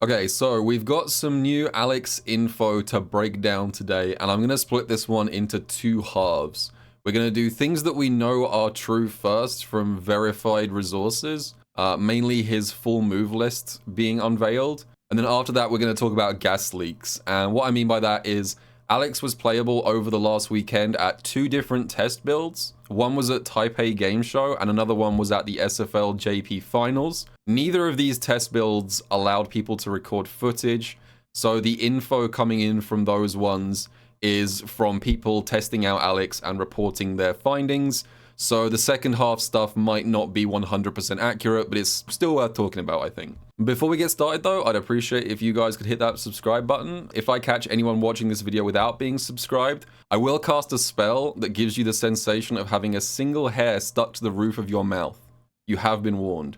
Okay, so we've got some new Alex info to break down today, and I'm going to split this one into two halves. We're going to do things that we know are true first from verified resources, mainly his full move list being unveiled. And then after that, we're going to talk about gas leaks. And what I mean by that is Alex was playable over the last weekend at two different test builds. One was at Taipei Game Show and another one was at the SFL JP Finals. Neither of these test builds allowed people to record footage, so the info coming in from those ones is from people testing out Alex and reporting their findings. So the second half stuff might not be 100% accurate, but it's still worth talking about, I think. Before we get started though, I'd appreciate if you guys could hit that subscribe button. If I catch anyone watching this video without being subscribed, I will cast a spell that gives you the sensation of having a single hair stuck to the roof of your mouth. You have been warned.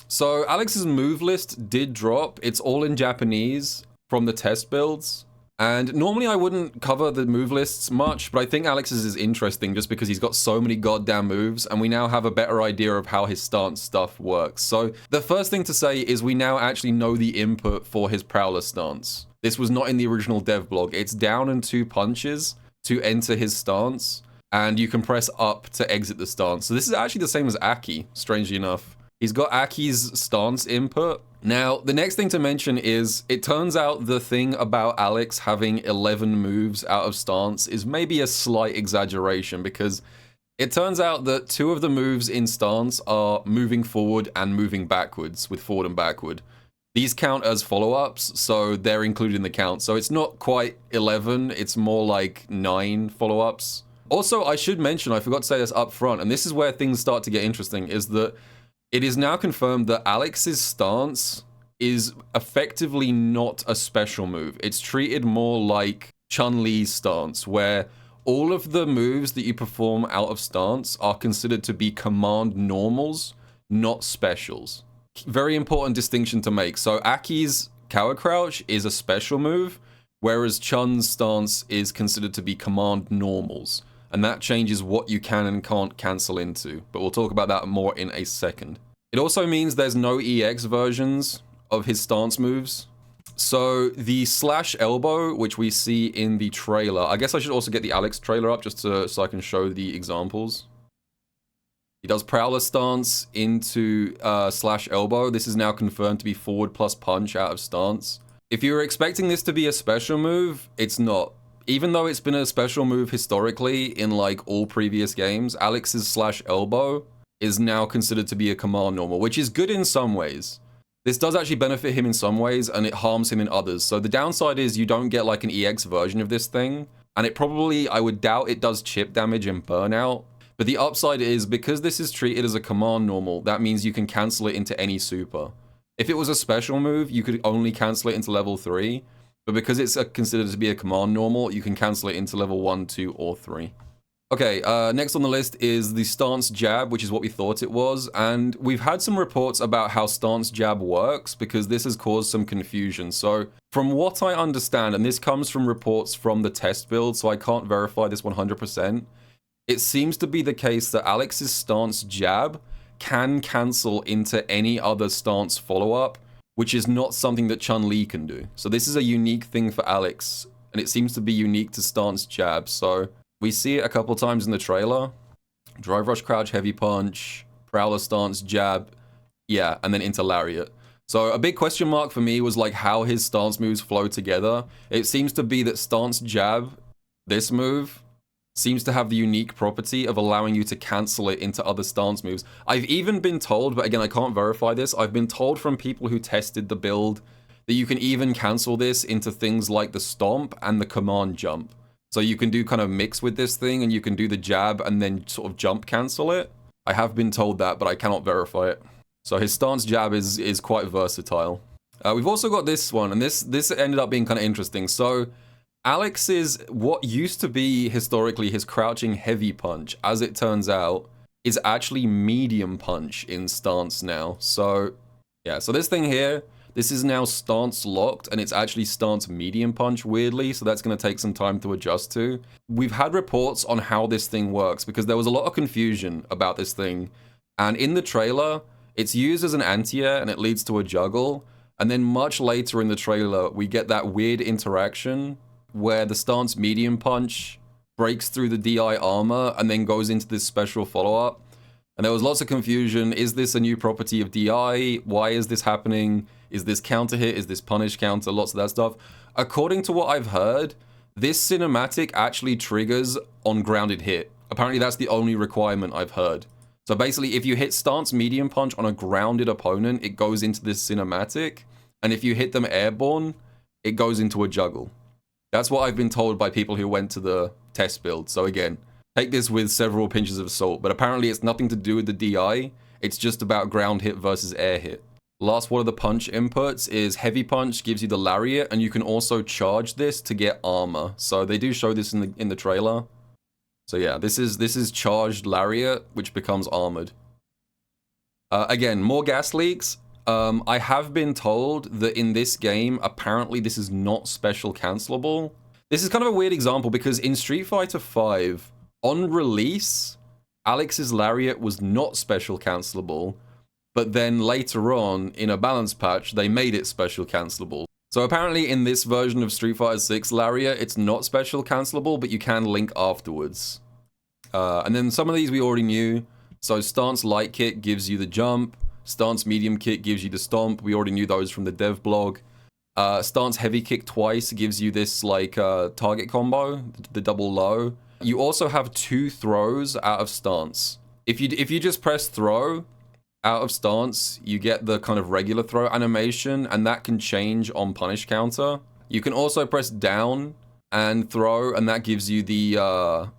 So Alex's move list did drop. It's all in Japanese from the test builds. And normally I wouldn't cover the move lists much, but I think Alex's is interesting just because he's got so many goddamn moves, and we now have a better idea of how his stance stuff works. So the first thing to say is we now actually know the input for his Prowler stance. This was not in the original dev blog. It's down and 2 punches to enter his stance, and you can press up to exit the stance. So this is actually the same as Aki, strangely enough. He's got Aki's stance input. Now, the next thing to mention is, it turns out the thing about Alex having 11 moves out of stance is maybe a slight exaggeration, because it turns out that 2 of the moves in stance are moving forward and moving backwards with forward and backward. These count as follow-ups, so they're included in the count. So it's not quite 11, it's more like 9 follow-ups. Also, I should mention, I forgot to say this up front, and this is where things start to get interesting, is that it is now confirmed that Alex's stance is effectively not a special move. It's treated more like Chun-Li's stance, where all of the moves that you perform out of stance are considered to be command normals, not specials. Very important distinction to make. So Aki's Cower Crouch is a special move, whereas Chun's stance is considered to be command normals. And that changes what you can and can't cancel into, but we'll talk about that more in a second. It also means there's no EX versions of his stance moves. So the slash elbow, which we see in the trailer, I guess I should also get the Alex trailer up just so I can show the examples. He does Prowler stance into slash elbow. This is now confirmed to be forward plus punch out of stance. If you were expecting this to be a special move, it's not. Even though it's been a special move historically in like all previous games, Alex's slash elbow is now considered to be a command normal, which is good in some ways. This does actually benefit him in some ways, and it harms him in others. So the downside is you don't get like an EX version of this thing, and it probably, I would doubt it does chip damage and burnout. But the upside is, because this is treated as a command normal, that means you can cancel it into any super. If it was a special move, you could only cancel it into level 3. But because it's considered to be a command normal, you can cancel it into level 1, 2, or 3. Okay, next on the list is the stance jab, which is what we thought it was. And we've had some reports about how stance jab works, because this has caused some confusion. So from what I understand, and this comes from reports from the test build, so I can't verify this 100%, it seems to be the case that Alex's stance jab can cancel into any other stance follow-up, which is not something that Chun-Li can do. So this is a unique thing for Alex, and it seems to be unique to stance jab. So we see it a couple times in the trailer. Drive rush crouch, heavy punch, Prowler stance, jab, yeah, and then into lariat. So a big question mark for me was like how his stance moves flow together. It seems to be that stance jab, this move, seems to have the unique property of allowing you to cancel it into other stance moves. I've even been told, but again, I can't verify this, I've been told from people who tested the build that you can even cancel this into things like the stomp and the command jump. So you can do kind of mix with this thing, and you can do the jab and then sort of jump cancel it. I have been told that, but I cannot verify it. So his stance jab is quite versatile. We've also got this one, and this ended up being kind of interesting. So Alex's, what used to be historically his crouching heavy punch, as it turns out, is actually medium punch in stance now. So yeah, so this thing here, this is now stance locked, and it's actually stance medium punch, weirdly, so that's going to take some time to adjust to. We've had reports on how this thing works, because there was a lot of confusion about this thing, and in the trailer, it's used as an anti-air, and it leads to a juggle, And then much later in the trailer, we get that weird interaction where the stance medium punch breaks through the DI armor and then goes into this special follow-up. And there was lots of confusion. Is this a new property of DI? Why is this happening? Is this counter hit? Is this punish counter? Lots of that stuff. According to what I've heard, this cinematic actually triggers on grounded hit. Apparently that's the only requirement I've heard. So basically, if you hit stance medium punch on a grounded opponent, it goes into this cinematic. And if you hit them airborne, it goes into a juggle. That's what I've been told by people who went to the test build. So again, take this with several pinches of salt, but apparently it's nothing to do with the DI. It's just about ground hit versus air hit. Last one of the punch inputs is heavy punch gives you the lariat, and you can also charge this to get armor. So they do show this in the trailer. So yeah, this is charged lariat, which becomes armored. Again, more gas leaks. I have been told that in this game, apparently this is not special cancelable. This is kind of a weird example because in Street Fighter V, on release, Alex's lariat was not special cancelable, but then later on, in a balance patch, they made it special cancelable. So apparently in this version of Street Fighter 6 lariat, it's not special cancelable, but you can link afterwards. And then some of these we already knew. So stance light kick gives you the jump. Stance medium kick gives you the stomp. We already knew those from the dev blog. Stance heavy kick twice gives you this like target combo, the double low. You also have 2 throws out of stance. If you just press throw out of stance, you get the kind of regular throw animation, and that can change on punish counter. You can also press down and throw, and that gives you the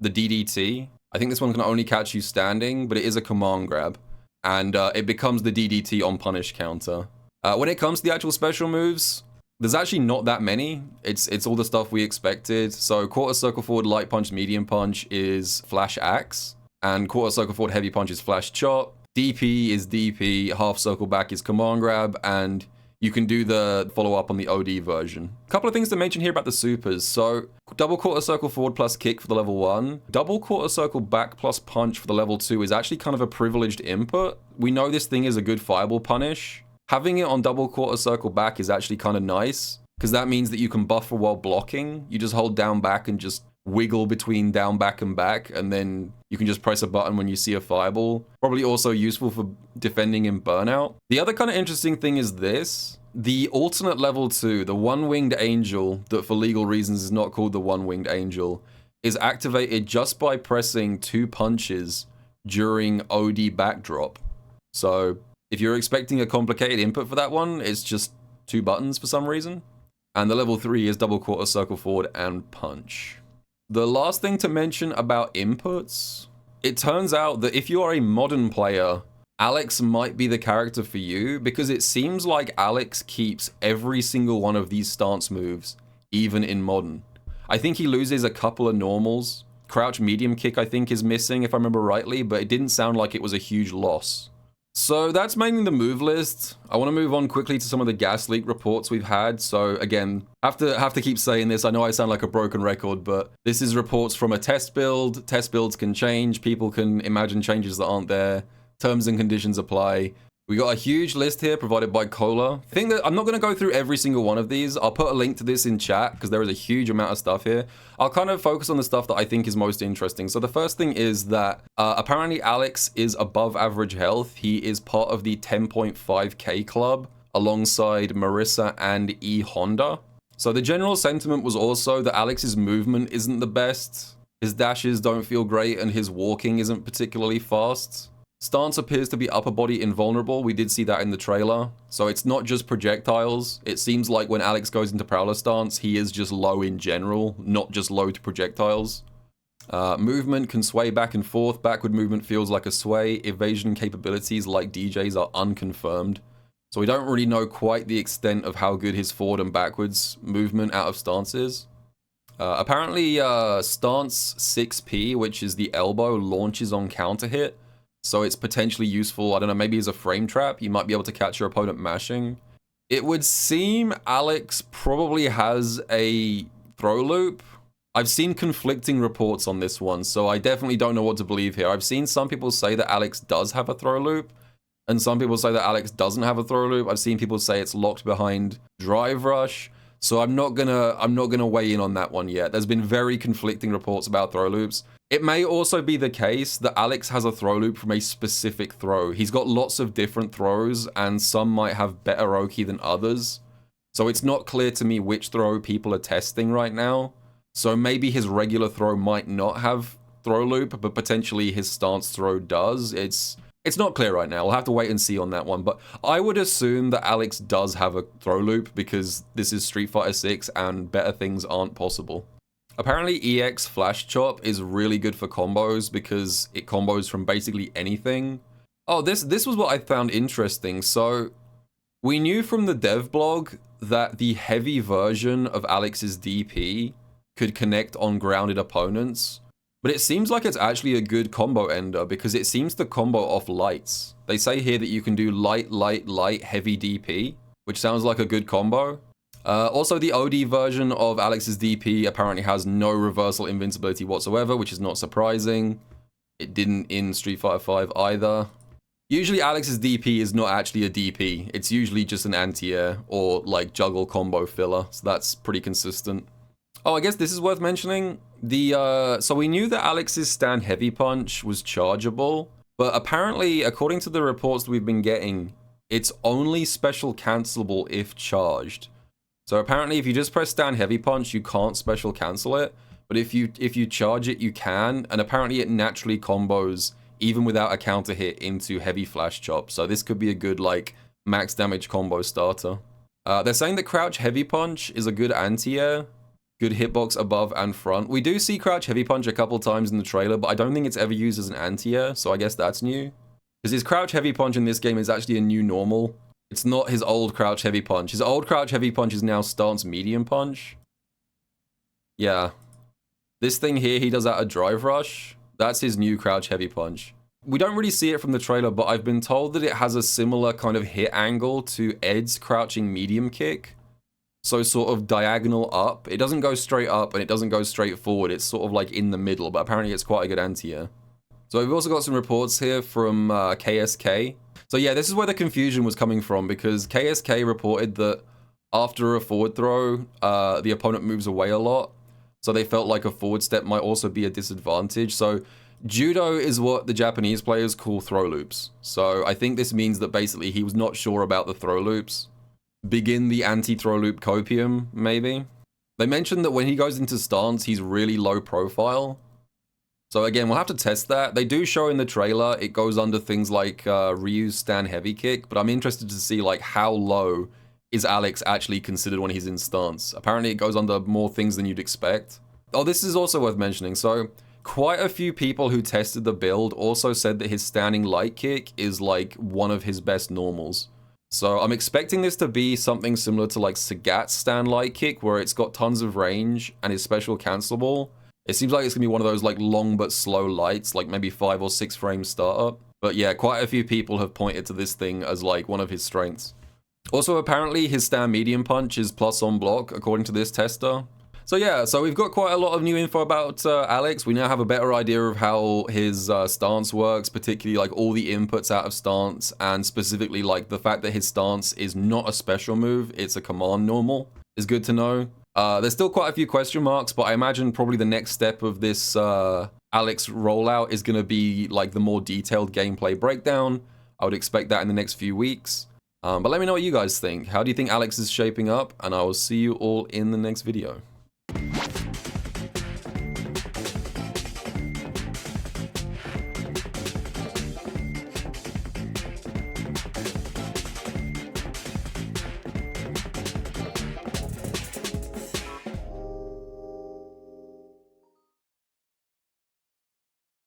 DDT. I think this one can only catch you standing, but it is a command grab. And it becomes the DDT on punish counter. When it comes to the actual special moves, there's actually not that many. It's all the stuff we expected. So quarter circle forward light punch, medium punch is flash axe, and quarter circle forward heavy punch is flash chop. DP is DP, half circle back is command grab, and you can do the follow-up on the OD version. A couple of things to mention here about the supers. So double quarter circle forward plus kick for the level 1. Double quarter circle back plus punch for the level 2 is actually kind of a privileged input. We know this thing is a good fireball punish. Having it on double quarter circle back is actually kind of nice, because that means that you can buffer while blocking. You just hold down back and just wiggle between down back and back, and then you can just press a button when you see a fireball. Probably also useful for defending in burnout. The other kind of interesting thing is this. The alternate level 2, the one-winged angel, that for legal reasons is not called the one-winged angel, is activated just by pressing 2 punches during OD backdrop. So if you're expecting a complicated input for that one, it's just 2 buttons for some reason. And the level 3 is double quarter circle forward and punch. The last thing to mention about inputs, it turns out that if you are a modern player, Alex might be the character for you, because it seems like Alex keeps every single one of these stance moves, even in modern. I think he loses a couple of normals. Crouch medium kick I think is missing if I remember rightly, but it didn't sound like it was a huge loss. So that's mainly the move list. I want to move on quickly to some of the gas leak reports we've had. So again, have to keep saying this. I know I sound like a broken record, but this is reports from a test build. Test builds can change. People can imagine changes that aren't there. Terms and conditions apply. We got a huge list here provided by Cola. I think that I'm not going to go through every single one of these. I'll put a link to this in chat because there is a huge amount of stuff here. I'll kind of focus on the stuff that I think is most interesting. So the first thing is that apparently Alex is above average health. He is part of the 10.5k club alongside Marissa and E Honda. So the general sentiment was also that Alex's movement isn't the best. His dashes don't feel great and his walking isn't particularly fast. Stance appears to be upper body invulnerable. We did see that in the trailer. So it's not just projectiles. It seems like when Alex goes into Prowler stance, he is just low in general, not just low to projectiles. Movement can sway back and forth. Backward movement feels like a sway. Evasion capabilities like DJ's are unconfirmed. So we don't really know quite the extent of how good his forward and backwards movement out of stance is. Apparently, stance 6P, which is the elbow, launches on counter hit. So it's potentially useful, I don't know, maybe as a frame trap. You might be able to catch your opponent mashing. It would seem Alex probably has a throw loop. I've seen conflicting reports on this one, so I definitely don't know what to believe here. I've seen some people say that Alex does have a throw loop, And some people say that Alex doesn't have a throw loop. I've seen people say it's locked behind drive rush. So I'm not gonna weigh in on that one yet. There's been very conflicting reports about throw loops. It may also be the case that Alex has a throw loop from a specific throw. He's got lots of different throws, and some might have better Oki than others. So it's not clear to me which throw people are testing right now. So maybe his regular throw might not have throw loop, but potentially his stance throw does. It's not clear right now. We'll have to wait and see on that one. But I would assume that Alex does have a throw loop because this is Street Fighter 6 and better things aren't possible. Apparently EX Flash Chop is really good for combos because it combos from basically anything. Oh, this was what I found interesting. So we knew from the dev blog that the heavy version of Alex's DP could connect on grounded opponents, but it seems like it's actually a good combo ender because it seems to combo off lights. They say here that you can do light, light, light, heavy DP, which sounds like a good combo. Also, the OD version of Alex's DP apparently has no reversal invincibility whatsoever, which is not surprising. It didn't in Street Fighter V either. Usually Alex's DP is not actually a DP. It's usually just an anti-air or like juggle combo filler, so that's pretty consistent. Oh, I guess this is worth mentioning. So we knew that Alex's stand heavy punch was chargeable, but apparently, according to the reports that we've been getting, it's only special cancelable if charged. So apparently, if you just press stand heavy punch, you can't special cancel it. But if you charge it, you can. And apparently, it naturally combos even without a counter hit into heavy flash chop. So this could be a good like max damage combo starter. They're saying that crouch heavy punch is a good anti-air. Good hitbox above and front. We do see crouch heavy punch a couple times in the trailer, but I don't think it's ever used as an anti-air, so I guess that's new. Because his crouch heavy punch in this game is actually a new normal. It's not his old crouch heavy punch. His old crouch heavy punch is now stance medium punch. Yeah. This thing here he does out of drive rush. That's his new crouch heavy punch. We don't really see it from the trailer, but I've been told that it has a similar kind of hit angle to Ed's crouching medium kick. So sort of diagonal up. It doesn't go straight up and it doesn't go straight forward. It's sort of like in the middle, but apparently it's quite a good anti-air. So we've also got some reports here from KSK. So yeah, this is where the confusion was coming from because KSK reported that after a forward throw, the opponent moves away a lot. So they felt like a forward step might also be a disadvantage. So judo is what the Japanese players call throw loops. So I think this means that basically he was not sure about the throw loops. Begin the anti-throw loop copium, maybe. They mentioned that when he goes into stance, he's really low profile. So again, we'll have to test that. They do show in the trailer, it goes under things like Ryu's stand heavy kick, but I'm interested to see like how low is Alex actually considered when he's in stance. Apparently it goes under more things than you'd expect. Oh, this is also worth mentioning. So quite a few people who tested the build also said that his standing light kick is like one of his best normals. So I'm expecting this to be something similar to like Sagat's stand light kick, where it's got tons of range and is special cancelable. It seems like it's gonna be one of those like long but slow lights, like maybe 5 or 6 frame startup. But yeah, quite a few people have pointed to this thing as like one of his strengths. Also, apparently his stand medium punch is plus on block, according to this tester. So yeah, so we've got quite a lot of new info about Alex. We now have a better idea of how his stance works, particularly like all the inputs out of stance, and specifically like the fact that his stance is not a special move, it's a command normal, is good to know. There's still quite a few question marks, but I imagine probably the next step of this Alex rollout is going to be like the more detailed gameplay breakdown. I would expect that in the next few weeks. But let me know what you guys think. How do you think Alex is shaping up? And I will see you all in the next video.